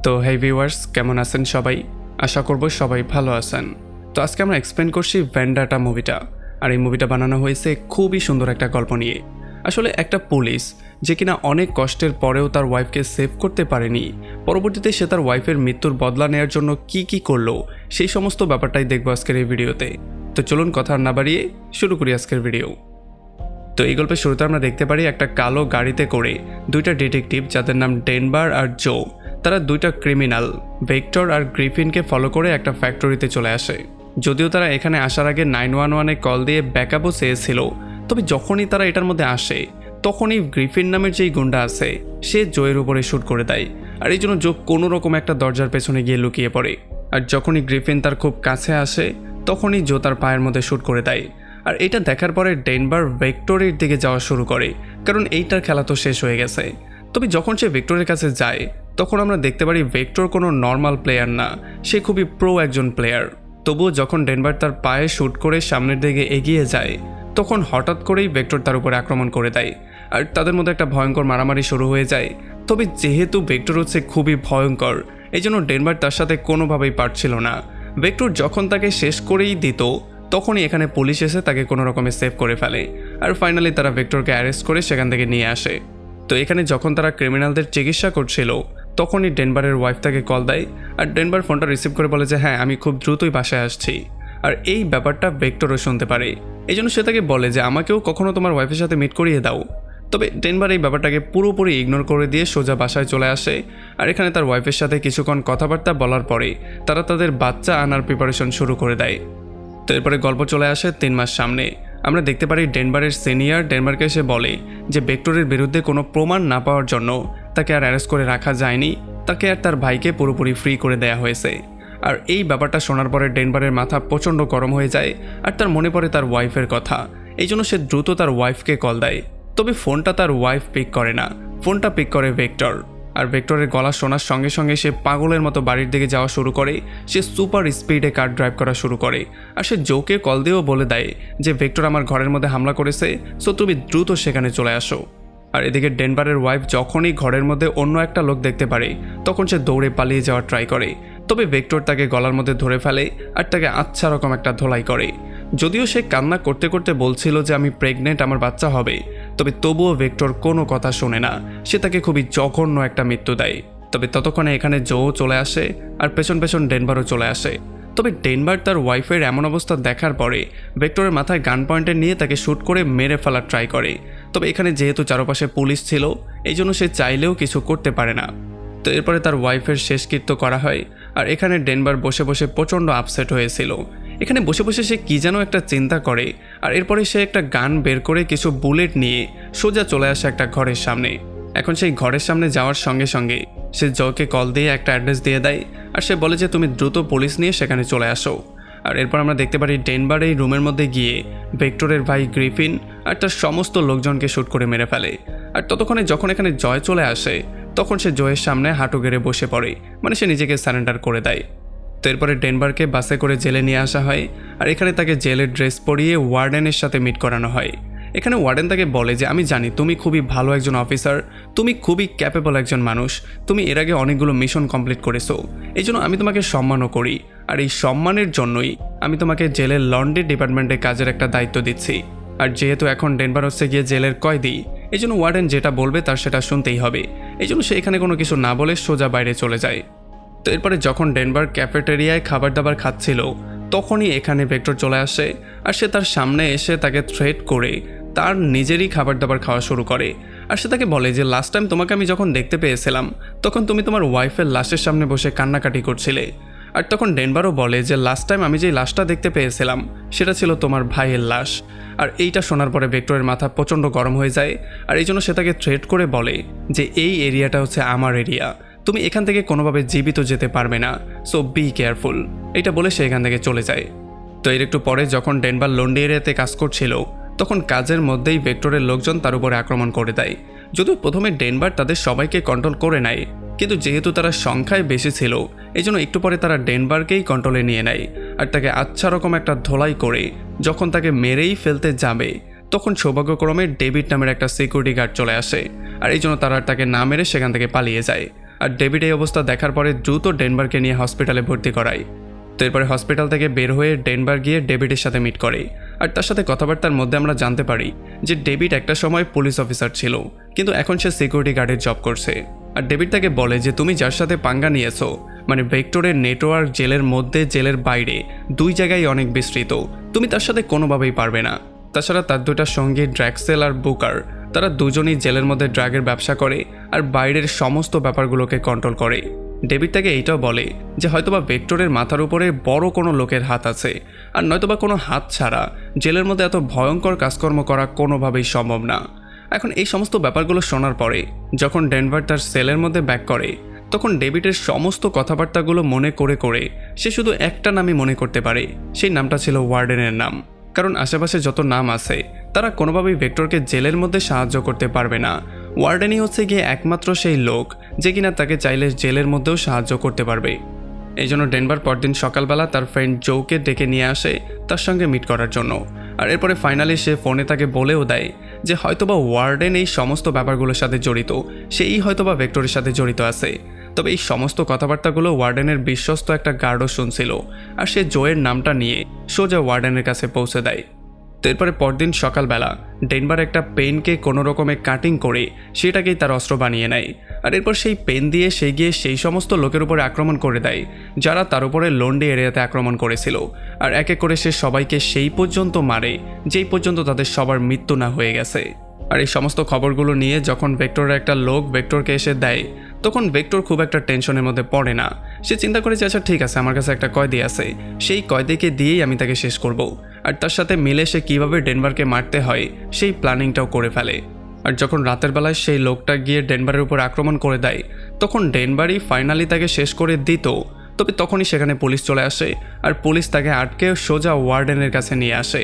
তো হেই ভিউয়ার্স, কেমন আছেন সবাই? আশা করব সবাই ভালো আছেন। তো আজকে আমরা এক্সপ্লেন করছি ভেন্ডাটা মুভিটা। আর এই মুভিটা বানানো হয়েছে খুবই সুন্দর একটা গল্প নিয়ে। আসলে একটা পুলিশ যে কিনা অনেক কষ্টের পরেও তার ওয়াইফকে সেভ করতে পারেনি, পরবর্তীতে সে তার ওয়াইফের মৃত্যুর বদলা নেওয়ার জন্য কি করলো সেই সমস্ত ব্যাপারটাই দেখবো আজকের এই ভিডিওতে। তো চলুন কথা না বাড়িয়ে শুরু করি আজকের ভিডিও। তো এই গল্পের শুরুতে আমরা দেখতে পারি একটা কালো গাড়িতে করে দুইটা ডিটেকটিভ, যাদের নাম ডেনভার আর জো, তারা দুইটা ক্রিমিনাল ভেক্টর আর গ্রিফিনকে ফলো করে একটা ফ্যাক্টরিতে চলে আসে। যদিও তারা এখানে আসার আগে 911-এ কল দিয়ে ব্যাকআপও চেয়েছিল, তবে যখনই তারা এটার মধ্যে আসে তখনই গ্রিফিন নামের যেই গুন্ডা আছে সে জোয়ের উপরে শ্যুট করে দেয়। আর এই জন্য জো কোনো রকম একটা দরজার পেছনে গিয়ে লুকিয়ে পড়ে। আর যখনই গ্রিফিন তার খুব কাছে আসে তখনই জো তার পায়ের মধ্যে শ্যুট করে দেয়। আর এটা দেখার পরে ডেনভার ভেক্টরের দিকে যাওয়া শুরু করে, কারণ এইটার খেলা তো শেষ হয়ে গেছে। তবে যখন সে ভেক্টরের কাছে যায় তখন আমরা দেখতে পারি ভেক্টর কোনো নর্মাল প্লেয়ার না, সে খুবই প্রো একজন প্লেয়ার। তবুও যখন ডেনভার তার পায়ে শ্যুট করে সামনের দিকে এগিয়ে যায় তখন হঠাৎ করেই ভেক্টর তার উপরে আক্রমণ করে দেয়। আর তাদের মধ্যে একটা ভয়ঙ্কর মারামারি শুরু হয়ে যায়। তবে যেহেতু ভেক্টর হচ্ছে খুবই ভয়ঙ্কর, এই জন্য ডেনভার তার সাথে কোনোভাবেই পারছিল না। ভেক্টর যখন তাকে শেষ করেই দিত তখনই এখানে পুলিশ এসে তাকে কোনো রকমে সেভ করে ফেলে। আর ফাইনালি তারা ভেক্টরকে অ্যারেস্ট করে সেখান থেকে নিয়ে আসে। তো এখানে যখন তারা ক্রিমিনালদের চিকিৎসা করছিল তখনই ডেনভারের ওয়াইফ তাকে কল দেয়। আর ডেনভার ফোনটা রিসিভ করে বলে যে হ্যাঁ, আমি খুব দ্রুতই বাসায় আসছি। আর এই ব্যাপারটা ভেক্টরও শুনতে পারে, এই জন্য সে তাকে বলে যে আমাকেও কখনো তোমার ওয়াইফের সাথে মিট করিয়ে দাও। তবে ডেনভার এই ব্যাপারটাকে পুরোপুরি ইগনোর করে দিয়ে সোজা বাসায় চলে আসে। আর এখানে তার ওয়াইফের সাথে কিছুক্ষণ কথাবার্তা বলার পরে তারা তাদের বাচ্চা আনার প্রিপারেশন শুরু করে দেয়। তো এরপরে গল্প চলে আসে 3 মাস সামনে। আমরা দেখতে পারি ডেনভারের সিনিয়র ডেনভারকে এসে বলে যে ভেক্টরের বিরুদ্ধে কোনো প্রমাণ না পাওয়ার জন্য তাকে আর অ্যারেস্ট করে রাখা যায়নি, তাকে আর তার ভাইকে পুরোপুরি ফ্রি করে দেয়া হয়েছে। আর এই ব্যাপারটা শোনার পরে ডেনভারের মাথা প্রচণ্ড গরম হয়ে যায়। আর তার মনে পড়ে তার ওয়াইফের কথা, এই জন্য সে দ্রুত তার ওয়াইফকে কল দেয়। তবে ফোনটা তার ওয়াইফ পিক করে না, ফোনটা পিক করে ভেক্টর। আর ভেক্টরের গলা শোনার সঙ্গে সঙ্গে সে পাগলের মতো বাড়ির দিকে যাওয়া শুরু করে। সে সুপার স্পিডে কার ড্রাইভ করা শুরু করে। আর সে জোকে কল দিয়েও বলে দেয় যে ভেক্টর আমার ঘরের মধ্যে হামলা করেছে, সো তুমি দ্রুত সেখানে চলে আসো। আর এদিকে ডেনভারের ওয়াইফ যখনই ঘরের মধ্যে অন্য একটা লোক দেখতে পারে তখন সে দৌড়ে পালিয়ে যাওয়ার ট্রাই করে। তবে ভেক্টর তাকে গলার মধ্যে ধরে ফেলে আর তাকে আচ্ছা রকম একটা ধোলাই করে। যদিও সে কান্না করতে করতে বলছিল যে আমি প্রেগনেন্ট, আমার বাচ্চা হবে, তবে তবুও ভেক্টর কোনো কথা শোনে না, সে তাকে খুবই জঘন্য একটা মৃত্যু দেয়। তবে ততক্ষণে এখানে জো চলে আসে আর পেছন পেছন ডেনভারও চলে আসে। তবে ডেনভার তার ওয়াইফের এমন অবস্থা দেখার পরে ভেক্টরের মাথায় গান পয়েন্টে নিয়ে তাকে শ্যুট করে মেরে ফেলার ট্রাই করে। তবে এখানে যেহেতু চারপাশে পুলিশ ছিল এই জন্য সে চাইলেও কিছু করতে পারে না। তো এরপরে তার ওয়াইফের শেষকৃত্য করা হয়। আর এখানে ডেনভার বসে বসে প্রচণ্ড আপসেট হয়েছিল। এখানে বসে বসে সে কী যেন একটা চিন্তা করে। আর এরপরে সে একটা গান বের করে কিছু বুলেট নিয়ে সোজা চলে আসে একটা ঘরের সামনে। এখন সেই ঘরের সামনে যাওয়ার সঙ্গে সঙ্গে সে জকে কল দিয়ে একটা অ্যাড্রেস দিয়ে দেয়। আর সে বলে যে তুমি দ্রুত পুলিশ নিয়ে সেখানে চলে আসো। আর এরপর আমরা দেখতে পারি ডেনভার এই রুমের মধ্যে গিয়ে ভেক্টরের ভাই গ্রিফিন আর তার সমস্ত লোকজনকে শ্যুট করে মেরে ফেলে। আর ততক্ষণে যখন এখানে জয় চলে আসে তখন সে জয়ের সামনে হাঁটু গেড়ে বসে পড়ে, মানে সে নিজেকে সারেন্ডার করে দেয়। তো এরপরে ডেনভারকে বাসে করে জেলে নিয়ে আসা হয়। আর এখানে তাকে জেলের ড্রেস পরিয়ে ওয়ার্ডেনের সাথে মিট করানো হয়। এখানে ওয়ার্ডেন তাকে বলে যে আমি জানি তুমি খুবই ভালো একজন অফিসার, তুমি খুবই ক্যাপেবল একজন মানুষ, তুমি এর আগে অনেকগুলো মিশন কমপ্লিট করেছো, এই জন্য আমি তোমাকে সম্মানও করি। আর এই সম্মানের জন্যই আমি তোমাকে জেলের লন্ড্রি ডিপার্টমেন্টে কাজের একটা দায়িত্ব দিচ্ছি। আর যেহেতু এখন ডেনভার হচ্ছে গিয়ে জেলের কয়েদি, এই জন্য ওয়ার্ডেন যেটা বলবে তার সেটা শুনতেই হবে। এই জন্য সে এখানে কোনো কিছু না বলে সোজা বাইরে চলে যায়। তো এরপরে যখন ডেনভার ক্যাফেটেরিয়ায় খাবার দাবার খাচ্ছিল তখনই এখানে ভেক্টর চলে আসে। আর সে তার সামনে এসে তাকে থ্রেট করে তার নিজেরই খাবার দাবার খাওয়া শুরু করে। আর সে তাকে বলে যে লাস্ট টাইম তোমাকে আমি যখন দেখতে পেয়েছিলাম তখন তুমি তোমার ওয়াইফের লাশের সামনে বসে কান্নাকাটি করছিলে। আর তখন ডেনভারও বলে যে লাস্ট টাইম আমি যেই লাশটা দেখতে পেয়েছিলাম সেটা ছিল তোমার ভাইয়ের লাশ। আর এইটা শোনার পরে ভেক্টরের মাথা প্রচণ্ড গরম হয়ে যায়। আর এই জন্য সে তাকে থ্রেট করে বলে যে এই এরিয়াটা হচ্ছে আমার এরিয়া, তুমি এখান থেকে কোনোভাবে জীবিত যেতে পারবে না, সো বি কেয়ারফুল। এটা বলে সে এখান থেকে চলে যায়। তো এর একটু পরে যখন ডেনভার লন্ড্রি এরিয়াতে কাজ করছিল তখন কাজের মধ্যেই ভেক্টরের লোকজন তার উপরে আক্রমণ করে দেয়। যদিও প্রথমে ডেনভার তাদের সবাইকে কন্ট্রোল করে নেয়, কিন্তু যেহেতু তারা সংখ্যায় বেশি ছিল এই জন্য একটু পরে তারা ডেনভারকেই কন্ট্রোলে নিয়ে নেয়। আর তাকে আচ্ছা রকম একটা ধোলাই করে যখন তাকে মেরেই ফেলতে যাবে তখন সৌভাগ্যক্রমে ডেভিড নামের একটা সিকিউরিটি গার্ড চলে আসে। আর এই জন্য তারা তাকে না মেরে সেখান থেকে পালিয়ে যায়। আর ডেভিড এই অবস্থা দেখার পরে দ্রুত ডেনভারকে নিয়ে হসপিটালে ভর্তি করায়। তো এরপরে হসপিটাল থেকে বের হয়ে ডেনভার গিয়ে ডেভিডের সাথে মিট করে। আর তার সাথে কথাবার্তার মধ্যে আমরা জানতে পারি যে ডেভিড একটা সময় পুলিশ অফিসার ছিল, কিন্তু এখন সে সিকিউরিটি গার্ডের জব করছে। আর ডেভিড তাকে বলে যে তুমি যার সাথে পাঙ্গা নিয়েছো, মানে ভেক্টরের নেটওয়ার্ক জেলের মধ্যে জেলের বাইরে দুই জায়গায় অনেক বিস্তৃত, তুমি তার সাথে কোনোভাবেই পারবে না। তাছাড়া তার দুটা সঙ্গী ড্র্যাক্সেল আর বুকার, তারা দুজনই জেলের মধ্যে ড্রাগের ব্যবসা করে আর বাইরের সমস্ত ব্যাপারগুলোকে কন্ট্রোল করে। ডেভিড তাকে এইটাও বলে যে হয়তোবা ভেক্টরের মাথার উপরে বড় কোনো লোকের হাত আছে, আর নয়তোবা কোনো হাত ছাড়া জেলের মধ্যে এত ভয়ঙ্কর কাজকর্ম করা কোনোভাবেই সম্ভব না। এখন এই সমস্ত ব্যাপারগুলো শোনার পরে যখন ডেনভার তার সেলের মধ্যে ব্যাক করে, তখন ডেভিডের সমস্ত কথাবার্তাগুলো মনে করে করে সে শুধু একটা নামই মনে করতে পারে, সেই নামটা ছিল ওয়ার্ডেনের নাম। কারণ আশেপাশে যত নাম আছে তারা কোনোভাবেই ভেক্টরকে জেলের মধ্যে সাহায্য করতে পারবে না। ওয়ার্ডেনই হচ্ছে গিয়ে একমাত্র সেই লোক যে কিনা তাকে চাইলে জেলের মধ্যেও সাহায্য করতে পারবে। এই জন্য ডেনভার পরদিন সকালবেলা তার ফ্রেন্ড জোকে ডেকে নিয়ে আসে তার সঙ্গে মিট করার জন্য। আর এরপরে ফাইনালি সে ফোনে তাকে বলেও দেয় যে হয়তোবা ওয়ার্ডেন এই সমস্ত ব্যাপারগুলোর সাথে জড়িত, সেই হয়তোবা ভেক্টরের সাথে জড়িত আছে। তবে এই সমস্ত কথাবার্তাগুলো ওয়ার্ডেনের বিশ্বস্ত একটা গার্ডও শুনছিল, আর সে জোয়ের নামটা নিয়ে সোজা ওয়ার্ডেনের কাছে পৌঁছে দেয়। তো এরপরে পরদিন সকালবেলা ডেনভার একটা পেনকে কোনো রকমে কাটিং করে সেটাকেই তার অস্ত্র বানিয়ে নেয়। আর এরপর সেই পেন দিয়ে সে গিয়ে সেই সমস্ত লোকের উপরে আক্রমণ করে দেয় যারা তার উপরে লন্ডি এরিয়াতে আক্রমণ করেছিল। আর এক এক করে সে সবাইকে সেই পর্যন্ত মারে যেই পর্যন্ত তাদের সবার মৃত্যু না হয়ে গেছে। আর এই সমস্ত খবরগুলো নিয়ে যখন ভেক্টরের একটা লোক ভেক্টরকে এসে দেয়, তখন ভেক্টর খুব একটা টেনশনের মধ্যে পড়ে না। সে চিন্তা করে যে আচ্ছা ঠিক আছে, আমার কাছে একটা কয়েদি আছে, সেই কয়েদিকে দিয়েই আমি তাকে শেষ করব। আর তার সাথে মিলে সে কীভাবে ডেনভারকে মারতে হয় সেই প্ল্যানিংটাও করে ফেলে। আর যখন রাতের বেলায় সেই লোকটা গিয়ে ডেনভারের উপর আক্রমণ করে দেয়, তখন ডেনভারই ফাইনালি তাকে শেষ করে দিত। তবে তখনই সেখানে পুলিশ চলে আসে, আর পুলিশ তাকে আটকে সোজা ওয়ার্ডেনের কাছে নিয়ে আসে।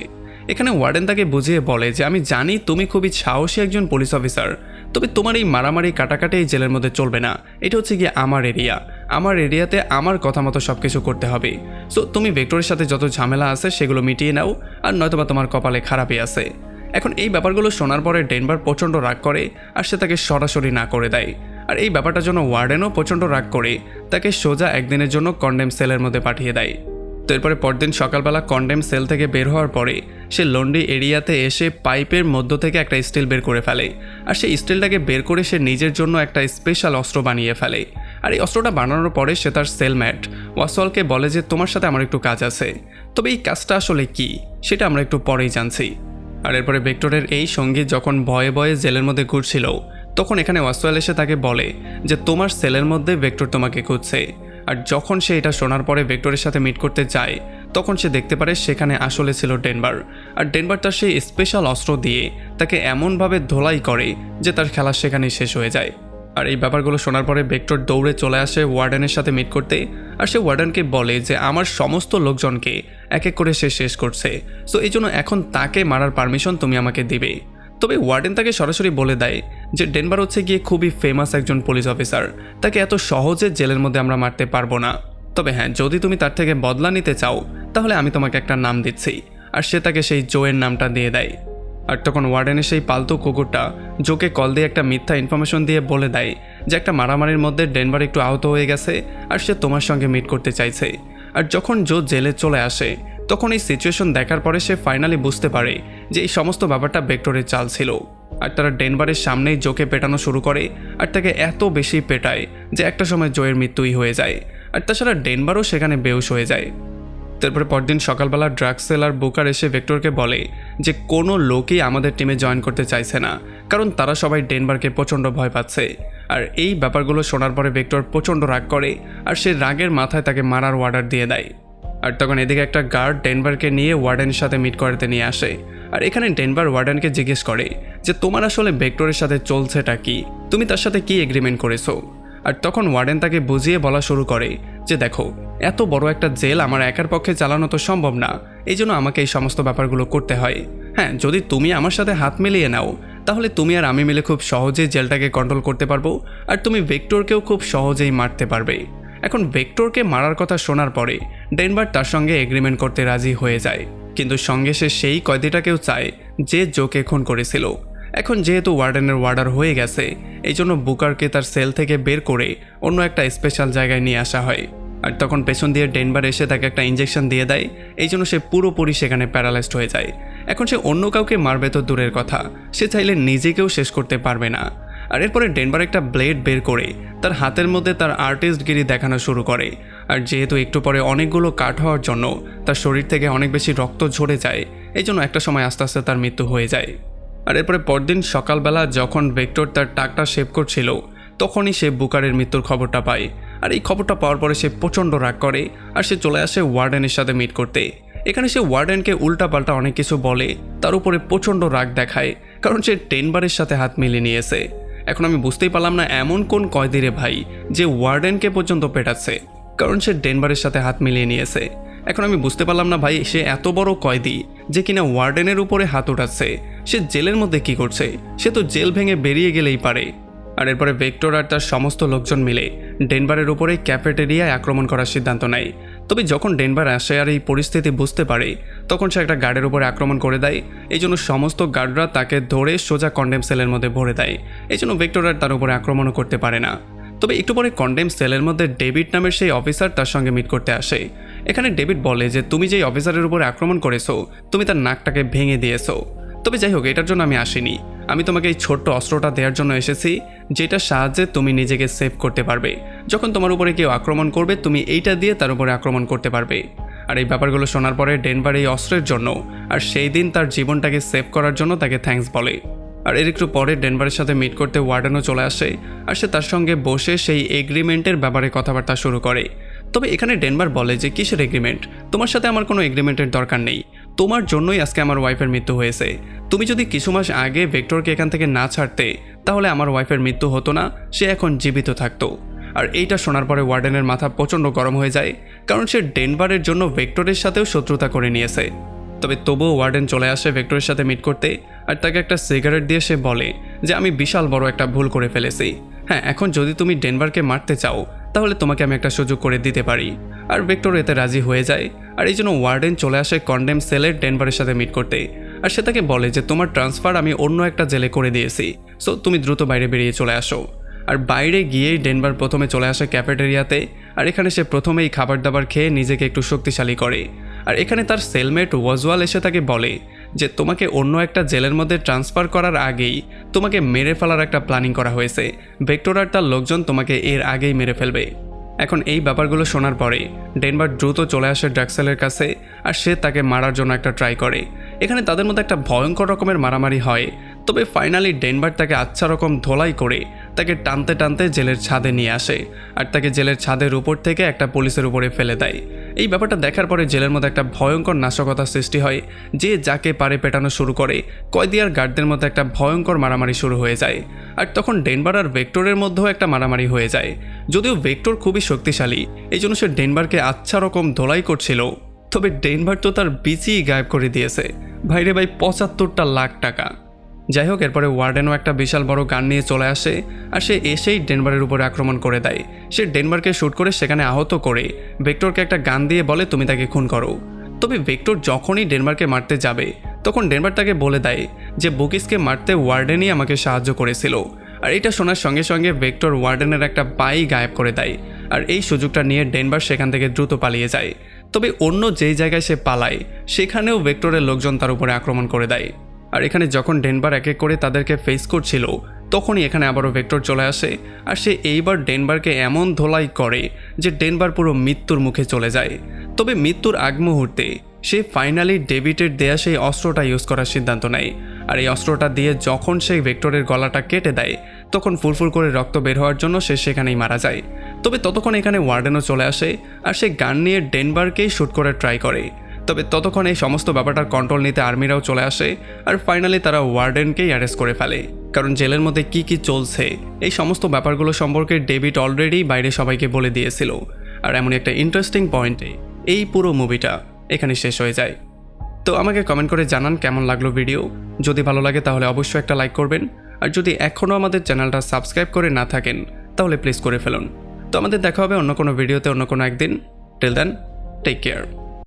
এখানে ওয়ার্ডেন তাকে বুঝিয়ে বলে যে আমি জানি তুমি খুবই সাহসী একজন পুলিশ অফিসার, তবে তোমার এই মারামারি কাটাকাটি এই জেলের মধ্যে চলবে না। এটা হচ্ছে গিয়ে আমার এরিয়া, আমার এরিয়াতে আমার কথা মতো সব কিছু করতে হবে। সো তুমি ভেক্টরের সাথে যত ঝামেলা আছে সেগুলো মিটিয়ে নাও, আর নয়তোবা তোমার কপালে খারাপই আছে। এখন এই ব্যাপারগুলো শোনার পরে ডেনভার প্রচণ্ড রাগ করে, আর সে তাকে সরাসরি না করে দেয়। আর এই ব্যাপারটার জন্য ওয়ার্ডেনও প্রচণ্ড রাগ করে তাকে সোজা একদিনের জন্য কন্ডেম সেলের মধ্যে পাঠিয়ে দেয়। তো এরপরে পরদিন সকালবেলা কন্ডেম সেল থেকে বের হওয়ার পরে সে লন্ডি এরিয়াতে এসে পাইপের মধ্য থেকে একটা স্টিল বের করে ফেলে। আর সেই স্টিলটাকে বের করে সে নিজের জন্য একটা স্পেশাল অস্ত্র বানিয়ে ফেলে। আর এই অস্ত্রটা বানানোর পরে সে তার সেলম্যাট ওয়াসওয়ালকে বলে যে তোমার সাথে আমার একটু কাজ আছে। তবে এই কাজটা আসলে কি সেটা আমরা একটু পরেই জানছি। আর এরপরে ভেক্টরের এই সঙ্গী যখন ভয়ে ভয়ে জেলের মধ্যে ঘুরছিল, তখন এখানে ওয়াসওয়াল এসে তাকে বলে যে তোমার সেলের মধ্যে ভেক্টর তোমাকে খুঁজছে। আর যখন সে এটা শোনার পরে ভেক্টরের সাথে মিট করতে যায়, তখন সে দেখতে পারে সেখানে আসলে ছিল ডেনভার। আর ডেনভার তার সেই স্পেশাল অস্ত্র দিয়ে তাকে এমনভাবে ধোলাই করে যে তার খেলা সেখানেই শেষ হয়ে যায়। আর এই ব্যাপারগুলো শোনার পরে ভেক্টর দৌড়ে চলে আসে ওয়ার্ডেনের সাথে মিট করতে। আর সে ওয়ার্ডেনকে বলে যে আমার সমস্ত লোকজনকে এক এক করে সে শেষ করছে, সো এই জন্য এখন তাকে মারার পারমিশন তুমি আমাকে দিবে। তবে ওয়ার্ডেন তাকে সরাসরি বলে দেয় যে ডেনভার হচ্ছে গিয়ে খুবই ফেমাস একজন পুলিশ অফিসার, তাকে এত সহজে জেলের মধ্যে আমরা মারতে পারবো না। তবে হ্যাঁ, যদি তুমি তার থেকে বদলা নিতে চাও তাহলে আমি তোমাকে একটা নাম দিচ্ছি। আর সে তাকে সেই জোয়ের নামটা দিয়ে দেয়। আর তখন ওয়ার্ডেনের সেই পালতু কুকুরটা জোকে কল দিয়ে একটা মিথ্যা ইনফরমেশন দিয়ে বলে দেয় যে একটা মারামারির মধ্যে ডেনভার একটু আহত হয়ে গেছে আর সে তোমার সঙ্গে মিট করতে চাইছে। আর যখন জো জেলে চলে আসে, তখন এই সিচুয়েশন দেখার পরে সে ফাইনালি বুঝতে পারে যে এই সমস্ত ব্যাপারটা ভেক্টরের চাল ছিল। আর তারা ডেনভারের সামনেই জোকে পেটানো শুরু করে, আর তাকে এত বেশি পেটায় যে একটা সময় জোয়ের মৃত্যুই হয়ে যায়। আর তাছাড়া ডেনভারও সেখানে বেহুশ হয়ে যায়। তারপরে পরদিন সকালবেলা ড্রাগসেল আর বুকার এসে ভেক্টরকে বলে যে কোনো লোকই আমাদের টিমে জয়েন করতে চাইছে না, কারণ তারা সবাই ডেনভারকে প্রচণ্ড ভয় পাচ্ছে। আর এই ব্যাপারগুলো শোনার পরে ভেক্টর প্রচণ্ড রাগ করে, আর সে রাগের মাথায় তাকে মারার অর্ডার দিয়ে দেয়। আর তখন এদিকে একটা গার্ড ডেনভারকে নিয়ে ওয়ার্ডেনের সাথে মিট করাতে নিয়ে আসে। আর এখানে ডেনভার ওয়ার্ডেনকে জিজ্ঞেস করে যে তোমার আসলে ভেক্টরের সাথে চলছেটা কি, তুমি তার সাথে কি এগ্রিমেন্ট করেছো। আর তখন ওয়ার্ডেন তাকে বুঝিয়ে বলা শুরু করে যে দেখো, এত বড় একটা জেল আমার একার পক্ষে চালানো তো সম্ভব না, এই জন্য আমাকে এই সমস্ত ব্যাপারগুলো করতে হয়। হ্যাঁ, যদি তুমি আমার সাথে হাত মিলিয়ে নাও তাহলে তুমি আর আমি মিলে খুব সহজেই জেলটাকে কন্ট্রোল করতে পারবো, আর তুমি ভেক্টরকেও খুব সহজেই মারতে পারবে। এখন ভেক্টরকে মারার কথা শোনার পরে ডেনভার তার সঙ্গে এগ্রিমেন্ট করতে রাজি হয়ে যায়, কিন্তু সঙ্গে সে সেই কয়েদিটাকেও চায় যে জোকে খুন করেছিল। এখন যেহেতু ওয়ার্ডেনের ওয়ার্ডার হয়ে গেছে, এই জন্য বুকারকে তার সেল থেকে বের করে অন্য একটা স্পেশাল জায়গায় নিয়ে আসা হয়। আর তখন পেছন দিয়ে ডেনভার এসে তাকে একটা ইঞ্জেকশন দিয়ে দেয়, এই জন্য সে পুরোপুরি সেখানে প্যারালাইজড হয়ে যায়। এখন সে অন্য কাউকে মারবে তো দূরের কথা, সে চাইলে নিজেকেও শেষ করতে পারবে না। আর এরপরে ডেনভার একটা ব্লেড বের করে তার হাতের মধ্যে তার আর্টিস্টগিরি দেখানো শুরু করে। আর যেহেতু একটু পরে অনেকগুলো কাট হওয়ার জন্য তার শরীর থেকে অনেক বেশি রক্ত ঝরে যায়, এই জন্য একটা সময় আস্তে আস্তে তার মৃত্যু হয়ে যায়। আর এরপরে পরদিন সকালবেলা যখন ভেক্টর তার টাকটা শেভ করছিল, তখনই সে বুকারের মৃত্যুর খবরটা পায়। আর এই খবরটা পাওয়ার পরে সে প্রচণ্ড রাগ করে আর সে চলে আসে ওয়ার্ডেনের সাথে মিট করতে। এখানে সে ওয়ার্ডেনকে উল্টাপাল্টা অনেক কিছু বলে, তার উপরে প্রচণ্ড রাগ দেখায়, কারণ সে ডেনভারের সাথে হাত মিলিয়ে নিয়েছে। এখন আমি বুঝতেই পারলাম না এমন কোন কয়েদি রে ভাই যে ওয়ার্ডেনকে পর্যন্ত পেটাচ্ছে, কারণ সে ডেনভারের সাথে হাত মিলিয়ে নিয়েছে। এখন আমি বুঝতে পারলাম না ভাই, সে এত বড় কয়েদি যে কিনা ওয়ার্ডেনের উপরে হাত উঠাচ্ছে, সে জেলের মধ্যে কি করছে? সে তো জেল ভেঙে বেরিয়ে গেলেই পারে। আর এরপরে ভেক্টর আর তার সমস্ত লোকজন মিলে ডেনভারের উপরে ক্যাফেটেরিয়ায় আক্রমণ করার সিদ্ধান্ত নেয়। তবে যখন ডেনভার আসে আর এই পরিস্থিতি বুঝতে পারে, তখন সে একটা গার্ডের উপরে আক্রমণ করে দেয়। এই জন্য সমস্ত গার্ডরা তাকে ধরে সোজা কন্ডেম সেলের মধ্যে ভরে দেয়। এই জন্য ভেক্টর আর তার উপরে আক্রমণও করতে পারে না। তবে একটু পরে কন্ডেম সেলের মধ্যে ডেভিড নামের সেই অফিসার তার সঙ্গে মিট করতে আসে। এখানে ডেভিড বলে যে তুমি যেই অফিসারের উপরে আক্রমণ করেছো, তুমি তার নাকটাকে ভেঙে দিয়েছো। তবে যাই হোক, এটার জন্য আমি আসিনি, আমি তোমাকে এই ছোট্ট অস্ত্রটা দেওয়ার জন্য এসেছি, যেটার সাহায্যে তুমি নিজেকে সেভ করতে পারবে। যখন তোমার উপরে কেউ আক্রমণ করবে, তুমি এইটা দিয়ে তার উপরে আক্রমণ করতে পারবে। আর এই ব্যাপারগুলো শোনার পরে ডেনভার এই অস্ত্রের জন্য আর সেই দিন তার জীবনটাকে সেভ করার জন্য তাকে থ্যাঙ্কস বলে। আর এর একটু পরে ডেনভারের সাথে মিট করতে ওয়ার্ডেনও চলে আসে আর সে তার সঙ্গে বসে সেই এগ্রিমেন্টের ব্যাপারে কথাবার্তা শুরু করে। তবে এখানে ডেনভার বলে যে কিসের এগ্রিমেন্ট? তোমার সাথে আমার কোনো এগ্রিমেন্টের দরকার নেই, তোমার জন্যই আজকে আমার ওয়াইফের মৃত্যু হয়েছে। তুমি যদি কিছু মাস আগে ভেক্টরকে এখান থেকে না ছাড়তে, তাহলে আমার ওয়াইফের মৃত্যু হতো না, সে এখন জীবিত থাকতো। আর এইটা শোনার পরে ওয়ার্ডেনের মাথা প্রচণ্ড গরম হয়ে যায়, কারণ সে ডেনভারের জন্য ভেক্টরের সাথেও শত্রুতা করে নিয়েছে। তবে তবুও ওয়ার্ডেন চলে আসে ভেক্টরের সাথে মিট করতে আর তাকে একটা সিগারেট দিয়ে সে বলে যে আমি বিশাল বড় একটা ভুল করে ফেলেছি। হ্যাঁ, এখন যদি তুমি ডেনভারকে মারতে চাও, তাহলে তোমাকে আমি একটা সুযোগ করে দিতে পারি। আর ভেক্টর এতে রাজি হয়ে যায়। আর এই জন্য ওয়ার্ডেন চলে আসে কন্ডেম সেলের ডেনভারের সাথে মিট করতে। আর সে তাকে বলে যে তোমার ট্রান্সফার আমি অন্য একটা জেলে করে দিয়েছি, সো তুমি দ্রুত বাইরে বেরিয়ে চলে আসো। আর বাইরে গিয়েই ডেনভার প্রথমে চলে আসে ক্যাফেটেরিয়াতে। আর এখানে সে প্রথমেই খাবার দাবার খেয়ে নিজেকে একটু শক্তিশালী করে। আর এখানে তার সেলমেট ওয়াজওয়াল এসে তাকে বলে যে তোমাকে অন্য একটা জেলের মধ্যে ট্রান্সফার করার আগেই তোমাকে মেরে ফেলার একটা প্ল্যানিং করা হয়েছে। ভেক্টর আর তার লোকজন তোমাকে এর আগেই মেরে ফেলবে। এখন এই ব্যাপারগুলো শোনার পরে ডেনভার দ্রুত চলে আসে ড্রাক্সেলের কাছে আর সে তাকে মারার জন্য একটা ট্রাই করে। এখানে তাদের মধ্যে একটা ভয়ঙ্কর রকমের মারামারি হয়। তবে ফাইনালি ডেনভার তাকে আচ্ছা রকম ধোলাই করে তাকে টানতে টানতে জেলের ছাদে নিয়ে আসে আর তাকে জেলের ছাদের উপর থেকে একটা পুলিশের উপরে ফেলে দেয়। এই ব্যাপারটা দেখার পরে জেলের মধ্যে একটা ভয়ঙ্কর নাশকতার সৃষ্টি হয়, যে যাকে পারে পেটানো শুরু করে। কয়েদি আর গার্ডদের মধ্যে একটা ভয়ঙ্কর মারামারি শুরু হয়ে যায়। আর তখন ডেনভার আর ভেক্টরের মধ্যেও একটা মারামারি হয়ে যায়। যদিও ভেক্টর খুবই শক্তিশালী, এই জন্য সে ডেনভারকে আচ্ছা রকম ধোলাই করছিল। তবে ডেনভার তো তার বিচি গায়েব করে দিয়েছে ভাইরে ভাই, ৭৫টা লাখ টাকা। যাই হোক, এরপরে ওয়ার্ডেনও একটা বিশাল বড় গান নিয়ে চলে আসে আর সে এসেই ডেনভারের উপরে আক্রমণ করে দেয়। সে ডেনভারকে শ্যুট করে সেখানে আহত করে ভেক্টরকে একটা গান দিয়ে বলে তুমি তাকে খুন করো। তবে ভেক্টর যখনই ডেনভারকে মারতে যাবে, তখন ডেনভার তাকে বলে দেয় যে বুকিসকে মারতে ওয়ার্ডেনই আমাকে সাহায্য করেছিল। আর এটা শোনার সঙ্গে সঙ্গে ভেক্টর ওয়ার্ডেনের একটা পাই গায়েব করে দেয়। আর এই সুযোগটা নিয়ে ডেনভার সেখান থেকে দ্রুত পালিয়ে যায়। তবে অন্য যেই জায়গায় সে পালায়, সেখানেও ভেক্টরের লোকজন তার উপরে আক্রমণ করে দেয়। আর এখানে যখন ডেনভার এক এক করে তাদেরকে ফেস করছিল, তখনই এখানে আবারও ভেক্টর চলে আসে আর সে এইবার ডেনভারকে এমন ধোলাই করে যে ডেনভার পুরো মৃত্যুর মুখে চলে যায়। তবে মৃত্যুর আগ মুহূর্তে সে ফাইনালি ডেভিডের দেয়া সেই অস্ত্রটা ইউজ করার সিদ্ধান্ত নেয়। আর এই অস্ত্রটা দিয়ে যখন সে ভেক্টরের গলাটা কেটে দেয়, তখন ফুরফুর করে রক্ত বের হওয়ার জন্য সে সেখানেই মারা যায়। তবে ততক্ষণ এখানে ওয়ার্ডেনও চলে আসে আর সে গান নিয়ে ডেনভারকেই শ্যুট করে ট্রাই করে। তবে ততক্ষণ এই সমস্ত ব্যাপারটার কন্ট্রোল নিতে আর্মিরাও চলে আসে আর ফাইনালি তারা ওয়ার্ডেনকেই অ্যারেস্ট করে ফেলে। কারণ জেলের মধ্যে কি কি চলছে এই সমস্ত ব্যাপারগুলো সম্পর্কে ডেভিড অলরেডি বাইরে সবাইকে বলে দিয়েছিল। আর এমন একটা ইন্টারেস্টিং পয়েন্টে এই পুরো মুভিটা এখানে শেষ হয়ে যায়। তো আমাকে কমেন্ট করে জানান কেমন লাগলো ভিডিও। যদি ভালো লাগে তাহলে অবশ্যই একটা লাইক করবেন। আর যদি এখনও আমাদের চ্যানেলটা সাবস্ক্রাইব করে না থাকেন, তাহলে প্লিজ করে ফেলুন। তো আমাদের দেখা হবে অন্য কোনো ভিডিওতে অন্য কোনো একদিন। Till then, take care.